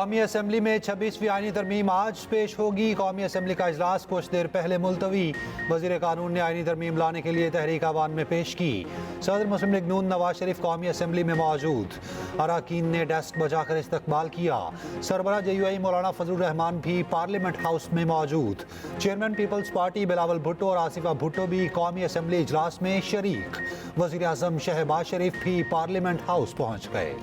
कौमी असम्बली में 26वीं आईनी तरमीम आज पेश होगी। कौमी असम्बली का इजलास कुछ देर पहले मुलतवी। वज़ीर कानून ने आईनी तरमीम लाने के लिए तहरीक आवान में पेश की। सदर मुस्लिम लीग नून नवाज शरीफ कौमी असम्बली में मौजूद। अरकान ने डेस्क बजाकर इस्तकबाल किया। सरबराह JUI मौलाना फजलुर रहमान भी पार्लियामेंट हाउस में मौजूद। Chairman peoples party Bilawal Bhutto और आसिफा भुट्टो भी कौमी असम्बली इजलास में शरीक। वज़ीर आज़म शहबाज शरीफ भी पार्लियामेंट हाउस पहुँच गए।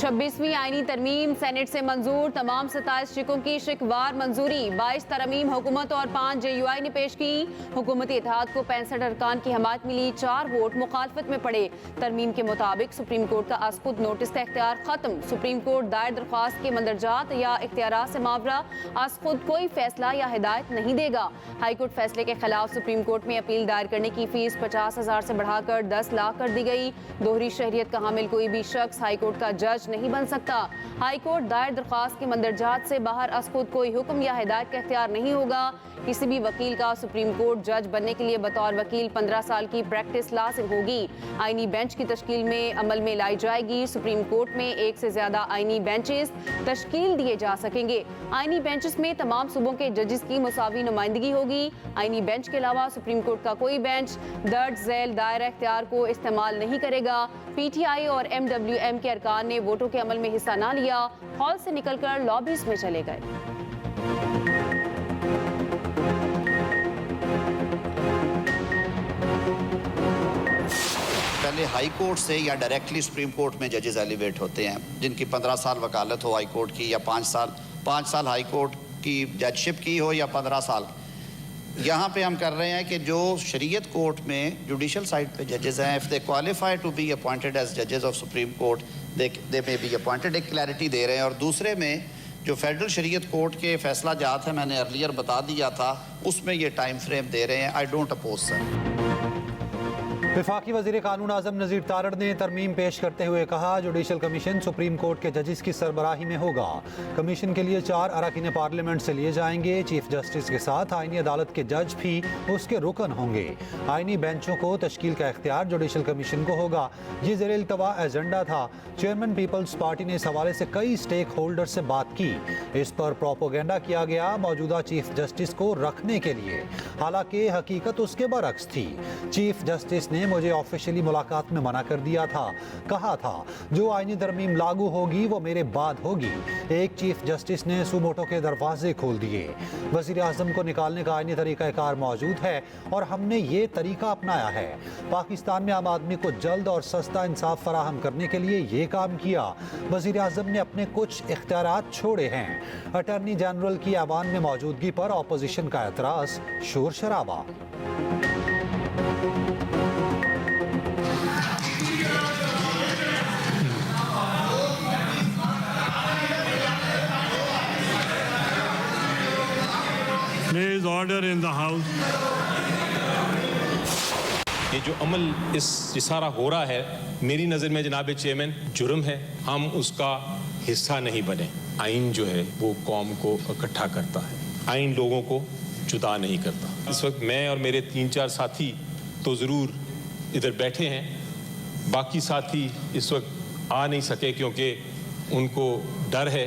26वीं आईनी तरमीम सेनेट से मंजूर। तमाम 27 शिकों की शिकवार मंजूरी। 22 तरमीम हुकूमत और 5 JUI ने पेश की। हुकूमती इत्तेहाद को 65 अरकान की हमायत मिली। 4 वोट मुखालफत में पड़े। तरमीम के मुताबिक सुप्रीम कोर्ट का अस्कुद नोटिस का इख्तियार खत्म। सुप्रीम कोर्ट दायर दरख्वास्त के मंदरजात या इख्तियारात से मावरा अस्कुद कोई फैसला या हिदायत नहीं देगा। हाई कोर्ट फैसले के खिलाफ सुप्रीम कोर्ट में अपील दायर करने की फीस 50,000 से बढ़ाकर 10 लाख कर दी गई। दोहरी शहरियत का हामिल कोई भी शख्स हाई कोर्ट का जज नहीं बन सकता। हाई कोर्ट दायर दरख्वास्त के मंदरजात से बाहर अस्कुद कोई हुक्म या हिदायत का इख्तियार नहीं होगा। किसी भी वकील का सुप्रीम कोर्ट जज बनने के लिए बतौर वकील 15 साल की प्रैक्टिस लाजिम होगी। आईनी बेंच की तश्कील में अमल में लाई जाएगी। सुप्रीम कोर्ट में 1 से ज्यादा आईनी बेंचेस तश्कील दिए जा सकेंगे। आईनी बेंचेस में तमाम सूबों के जजेस की मुसावी नुमाइंदगी होगी। आईनी बेंच के अलावा सुप्रीम कोर्ट का कोई बेंच दर्ज झैल दायरा इख्तियार को इस्तेमाल नहीं करेगा। PTI और MWM के अरकान ने वोटों के अमल में हिस्सा न लिया। हॉल से निकलकर लॉबीज में चले गए। पहले हाई कोर्ट से या डायरेक्टली सुप्रीम कोर्ट में जजेस एलिवेट होते हैं, जिनकी 15 साल वकालत हो हाई कोर्ट की, या 5 साल हाई कोर्ट की जजशिप की हो, या 15 साल। यहाँ पे हम कर रहे हैं कि जो शरीयत कोर्ट में जुडिशल साइड पे जजेस हैं, if they qualify to be appointed as जजेस of supreme court, they may be appointed. एक क्लैरिटी दे रहे हैं। और दूसरे में जो फेडरल शरीयत कोर्ट के फैसला जात है, मैंने अर्लियर बता दिया था, उसमें ये टाइम फ्रेम दे रहे हैं। I don't oppose sir. वफाकी वज़ीर कानून आज़म नज़ीर तारड़ ने तरमीम पेश करते हुए कहा, जुडिशल कमीशन सुप्रीम कोर्ट के जजेस की सरबराही में होगा। कमीशन के लिए 4 अरकान पार्लियामेंट से लिए जाएंगे। चीफ जस्टिस के साथ आईनी अदालत के जज भी उसके रुकन होंगे। आईनी बेंचों को तश्कील का इख्तियार जुडिशल कमीशन को होगा। ये ज़ेर इल्तवा एजेंडा था। चेयरमैन पीपल्स पार्टी ने इस हवाले से कई स्टेक होल्डर से बात की। इस पर प्रोपोगेंडा किया गया मौजूदा चीफ जस्टिस को रखने के लिए, हालांकि हकीकत उसके बरक्स थी। चीफ जस्टिस ने मुझे ऑफिशियली मुलाकात में मना कर दिया था। कहा था जो आईनी तरमीम लागू होगी वो मेरे बाद होगी। एक चीफ जस्टिस ने सुमोटो के दरवाजे खोल दिए। वज़ीर आज़म को निकालने का आईनी तरीक़ाकार मौजूद है और हमने ये तरीका अपनाया है। पाकिस्तान में आम आदमी को जल्द और सस्ता इंसाफ फराहम करने के लिए ये काम किया। वज़ीर आज़म ने अपने कुछ इख्तियारात छोड़े हैं। अटॉर्नी जनरल की ऐवान में मौजूदगी पर अपोजिशन का एतराज़, शोर शराबा। There is order in the house. ये जो अमल ये सारा हो रहा है, मेरी नज़र में जनाब चेयरमैन जुर्म है। हम उसका हिस्सा नहीं बने। आइन जो है वो कौम को इकट्ठा करता है, आइन लोगों को जुदा नहीं करता। इस वक्त मैं और मेरे 3-4 साथी तो ज़रूर इधर बैठे हैं। बाकी साथी इस वक्त आ नहीं सके क्योंकि उनको डर है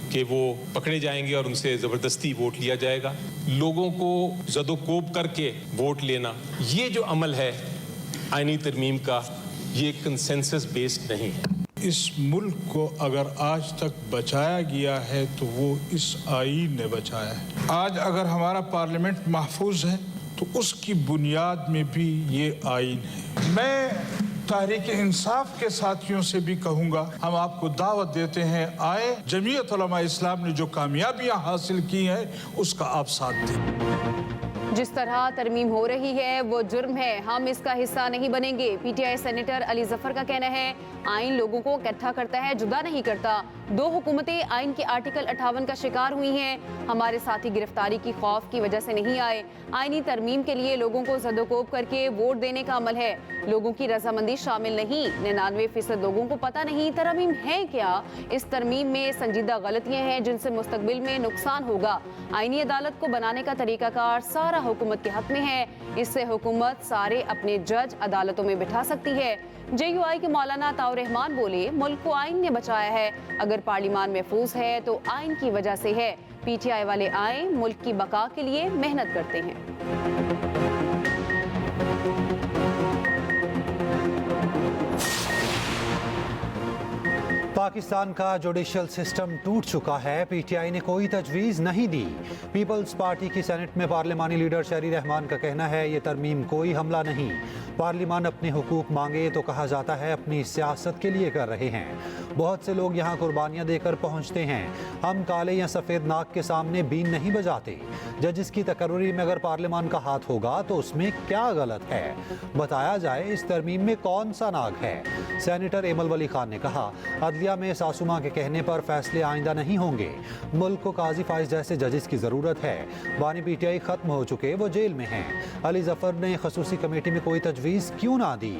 कि वो पकड़े जाएंगे और उनसे ज़बरदस्ती वोट लिया जाएगा। लोगों को ज़दोकोब करके वोट लेना, ये जो अमल है आईनी तरमीम का, ये कंसेंसस बेस्ड नहीं है। इस मुल्क को अगर आज तक बचाया गया है तो वो इस आईन ने बचाया है। आज अगर हमारा पार्लियामेंट महफूज है तो उसकी बुनियाद में भी ये आईन है। मैं तहरीक इंसाफ के साथियों से भी कहूँगा, हम आपको दावत देते हैं, आए, जमीयत उलमा इस्लाम ने जो कामयाबियाँ हासिल की हैं उसका आप साथ दें। जिस तरह तरमीम हो रही है वो जुर्म है, हम इसका हिस्सा नहीं बनेंगे। पीटीआई सेनेटर अली जफर का कहना है आइन लोगों को इकट्ठा करता है, जुदा नहीं करता। दो हुकूमतें आइन के आर्टिकल 58 का शिकार हुई हैं। हमारे साथी गिरफ्तारी की खौफ की वजह से नहीं आए। आइनी तरमीम के लिए लोगों को ज़दोकोब करके वोट देने का अमल है, लोगों की रजामंदी शामिल नहीं। 99% लोगों को पता नहीं तरमीम है क्या। इस तरमीम में संजीदा गलतियां हैं जिनसे मुस्तकबिल में नुकसान होगा। आइनी अदालत को बनाने का तरीकाकार सारा हुकूमत के हक में है। इससे हुकूमत सारे अपने जज अदालतों में बिठा सकती है। JUI के मौलाना ताउर रहमान बोले मुल्क को आइन ने बचाया है, अगर पार्लिमान महफूज है तो आइन की वजह से है। PTI वाले आए मुल्क की बका के लिए मेहनत करते हैं। पाकिस्तान का जुडिशल सिस्टम टूट चुका है, PTI ने कोई तजवीज़ नहीं दी। पीपल्स पार्टी की सेनेट में पार्लिमानी लीडर शहरी रहमान का कहना है ये तरमीम कोई हमला नहीं। पार्लिमान अपने हुकूक मांगे तो कहा जाता है अपनी सियासत के लिए कर रहे हैं। बहुत से लोग यहाँ कुर्बानियाँ देकर पहुँचते हैं, हम काले या सफ़ेद नाग के सामने बीन नहीं बजाते। जजिस की तकर्री में अगर पार्लिमान का हाथ होगा तो उसमें क्या गलत है, बताया जाए इस तरमीम में कौन सा नाग है। सेनेटर एमल वली खान ने कहा अदलिया में सासुमा के कहने पर फैसले आइंदा नहीं होंगे। मुल्क को काजी फाइज जैसे जजिस की ज़रूरत है। बानी PTI ख़त्म हो चुके, वो जेल में हैं। अली जफर ने खसूसी कमेटी में कोई तजवीज़ क्यों ना दी।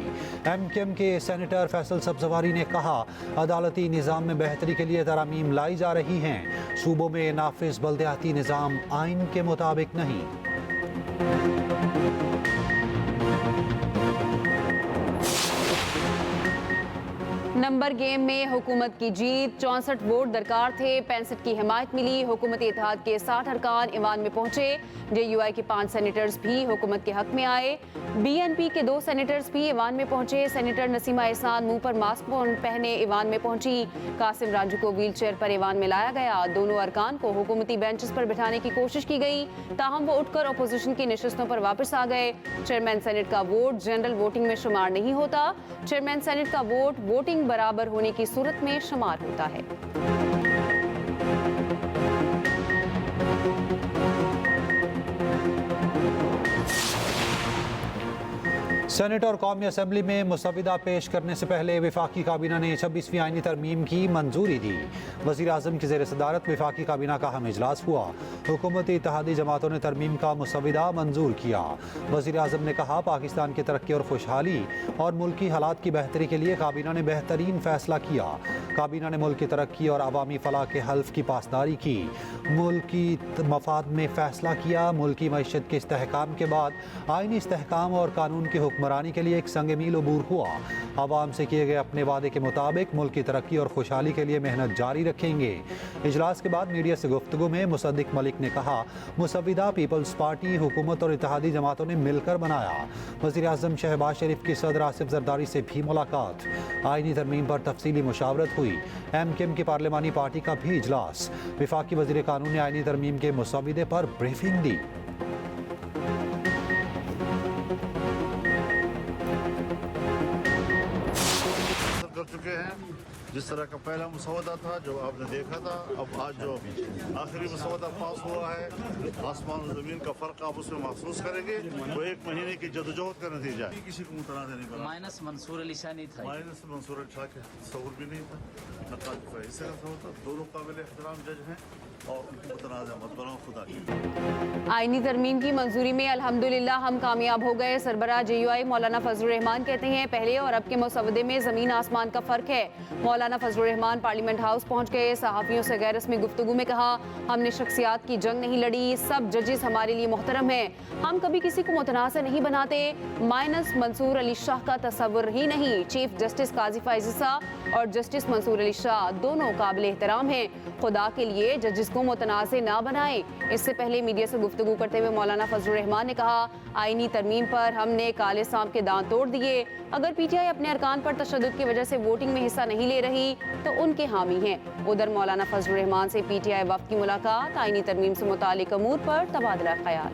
MKM के सेनेटर फैसल सब्जवारी ने कहा अदालती निज़ाम में बेहतरी के लिए तरामीम लाई जा रही हैं। सूबों में नाफिज बल्दियाती निज़ाम आइन के मुताबिक नहीं। नंबर गेम में हुकूमत की जीत, 64 वोट दरकार थे, 65 की हिमायत मिली। हुकूमती इत्तेहाद के 60 अरकान ईवान में पहुंचे। JUI के 5 सेनेटर्स भी हुकूमत के हक में आए। BNP के 2 सेनेटर्स भी ईवान में पहुंचे। सेनेटर नसीमा एहसान मुंह पर मास्क पहने ईवान में पहुंची। कासिम राजू को व्हील चेयर पर ईवान में लाया गया। दोनों अरकान को हुकूमती बेंचेस पर बिठाने की कोशिश की गई, ताहम वो उठकर अपोजिशन की नशिस्तों पर वापस आ गए। चेयरमैन सेनेट का वोट जनरल वोटिंग में शुमार नहीं होता। चेयरमैन सेनेट का वोट वोटिंग बराबर होने की सूरत में शुमार होता है। सेनेट और कौमी असम्बली में मुसविदा पेश करने से पहले वफाकी काबीना ने 26वीं आइनी तरमीम की मंजूरी दी। वज़ीर आज़म की ज़ेर सदारत वफाकी काबीना का अहम इजलास हुआ। हुकूमती इत्तेहादी जमातों ने तरमीम का मुसविदा मंजूर किया। वज़ीर आज़म ने कहा पाकिस्तान की तरक्की और खुशहाली और मुल्की हालात की बेहतरी के लिए काबीना ने बेहतरीन फैसला किया। काबीना ने मुल्क की तरक्की और अवामी फलाह के हल्फ की पासदारी की। मुल्क की मफाद में फैसला किया। मुल्की मईशत के इस्तेहकाम के बाद आइनी इस्तेहकाम और कानून की हुक्मरानी के लिए एक संग मील अबूर हुआ। आवाम से किए गए अपने वादे के मुताबिक मुल्क की तरक्की और खुशहाली के लिए मेहनत जारी रखेंगे। इजलास के बाद मीडिया से गुफ्तगू में मुसद्दिक मलिक ने कहा मुसविदा पीपल्स पार्टी, हुकूमत और इत्तेहादी जमातों ने मिलकर बनाया। वज़ीर आज़म शहबाज शरीफ की सदर आसिफ जरदारी से भी मुलाकात। आइनी तरमीम पर तफसीली मुशावरत हुई। MKM की पार्लिमानी पार्टी का भी इजलास। वफाकी वज़ीर कानून ने आइनी तरमीम के मुसविदे पर ब्रीफिंग दी। कर चुके हैं। जिस तरह का पहला मसौदा था जो आपने देखा था, अब आज जो आखिरी मसौदा पास हुआ है, आसमान और ज़मीन का फ़र्क आप उसमें महसूस करेंगे। वो 1 महीने की जदोजहद का नतीजा है। किसी को मुतनाज़ नहीं बना। माइनस मंसूर अली शाह नहीं था। माइनस मंसूर अली शाह के तस्वुर भी नहीं था, नताज फैसले का होता। दोनों काबिल एहतराम जज हैं और उनको मुतनाज़ मत बनाओ खुदा की। आइनी तरमीम की मंजूरी में अल्हम्दुलिल्लाह हम कामयाब हो गए। सरबराह JUI मौलाना फजलुर रहमान कहते हैं पहले और अब के मसवदे में ज़मीन आसमान का फ़र्क है। मौलाना फजलुर रहमान पार्लियामेंट हाउस पहुंच गए। सहाफ़ियों से गैर रस्मी गुफ्तगू में कहा हमने शख्सियात की जंग नहीं लड़ी, सब जजेस हमारे लिए मोहतरम हैं, हम कभी किसी को मुतनाज़ नहीं बनाते। माइनस मंसूर अली शाह का तस्वुर ही नहीं। चीफ जस्टिस काजी फाइज ईसा और जस्टिस मंसूर अली शाह दोनों काबिल एहतराम हैं। खुदा के लिए जजिस को मुतनाज़ ना बनाए। इससे पहले मीडिया से गुफ्तगू करते हुए मौलाना फजलुर रहमान ने कहा आइनी तरमीम पर हमने काले सांप के दांत तोड़ दिए। अगर PTI अपने अरकान पर तशद्दुद की वजह से वोटिंग में हिस्सा नहीं ले रही तो उनके हामी हैं। उधर मौलाना फजलुर रहमान से PTI वफ़द की मुलाकात, आइनी तरमीम से मुतालिक अमूर पर तबादला ख्याल।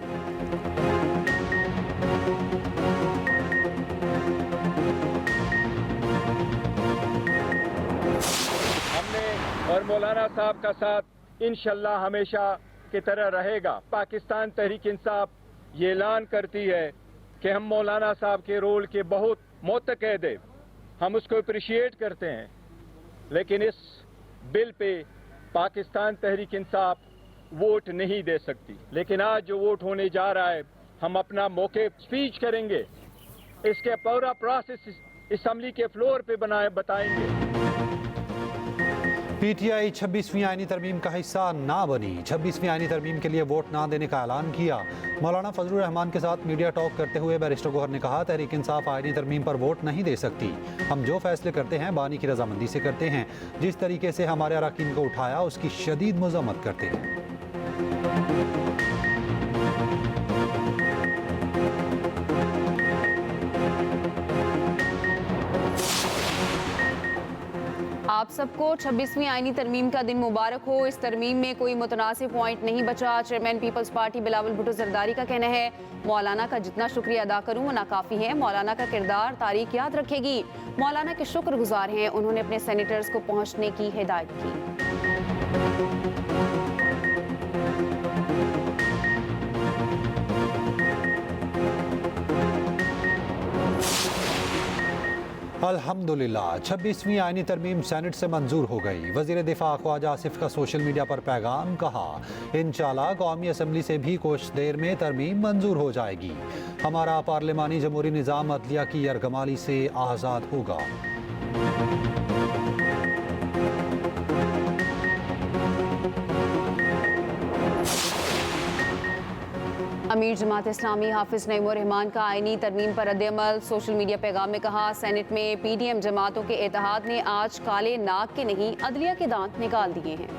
हमने और मौलाना साहब का साथ इंशाल्लाह हमेशा की तरह रहेगा। पाकिस्तान तहरीक इंसाफ ये ऐलान करती है कि हम मौलाना साहब के रोल के बहुत मोतकद हैं, हम उसको अप्रिशिएट करते हैं, लेकिन इस bill pay Pakistan Tehreek Insaf vote नहीं दे सकती। लेकिन आज जो वोट होने जा रहा है, हम अपना मौके स्पीच करेंगे, इसके पूरा प्रोसेस असेंबली के फ्लोर पे बताएंगे। पीटीआई 26वीं आईनी तरमीम का हिस्सा ना बनी। 26वीं आईनी तरमीम के लिए वोट ना देने का ऐलान किया। मौलाना फजलुर रहमान के साथ मीडिया टॉक करते हुए बैरिस्टर गौहर ने कहा, तहरीक इंसाफ आईनी तरमीम पर वोट नहीं दे सकती। हम जो फैसले करते हैं बानी की रजामंदी से करते हैं। जिस तरीके से हमारे अरकान को उठाया उसकी शदीद मजम्मत करते हैं। आप सबको 26वीं आईनी तरमीम का दिन मुबारक हो। इस तरमीम में कोई मुतनासिब पॉइंट नहीं बचा। Chairman peoples party Bilawal Bhutto Zardari का कहना है, मौलाना का जितना शुक्रिया अदा करूं वो नाकाफी है। मौलाना का किरदार तारीख याद रखेगी। मौलाना के शुक्रगुजार हैं, उन्होंने अपने सेनेटर्स को पहुंचने की हिदायत की। अल्हम्दुलिल्लाह 26वीं आईनी तरमीम सेनेट से मंजूर हो गई। वज़ीर दिफा ख्वाजा आसिफ का सोशल मीडिया पर पैगाम, कहा इंशाअल्लाह कौमी असम्बली से भी कुछ देर में तरमीम मंजूर हो जाएगी। हमारा पार्लिमानी जमहूरी निज़ाम अदलिया की यरगमाली से आज़ाद होगा। अमीर जमात इस्लामी हाफिज नईमुर रहमान का आईनी तरमीम पर रद्द-ए-अमल। सोशल मीडिया पैगाम में कहा, सेनेट में पीडीएम जमातों के इत्तेहाद ने आज काले नाग के नहीं अदलिया के दांत निकाल दिए हैं।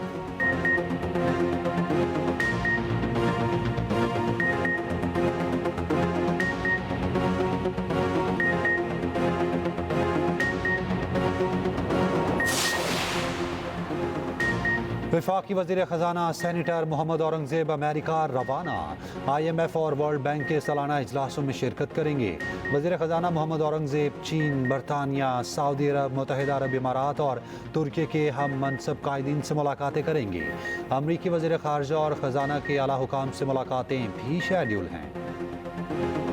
वफाकी वज़ीर ख़जाना सेनेटर मोहम्मद औरंगज़ेब अमेरिका रवाना। IMF और वर्ल्ड बैंक के सालाना इजलासों में शिरकत करेंगे। वज़ीर ख़जाना मोहम्मद औरंगज़ेब चीन, बरतानिया, सऊदी अरब, मुत्तहिदा अरब इमारात और तुर्की के हम मनसब कायदीन से मुलाकातें करेंगे। अमरीकी वज़ीर ख़ारजा और ख़जाना के आला हुकाम से मुलाकातें भी शेड्यूल हैं।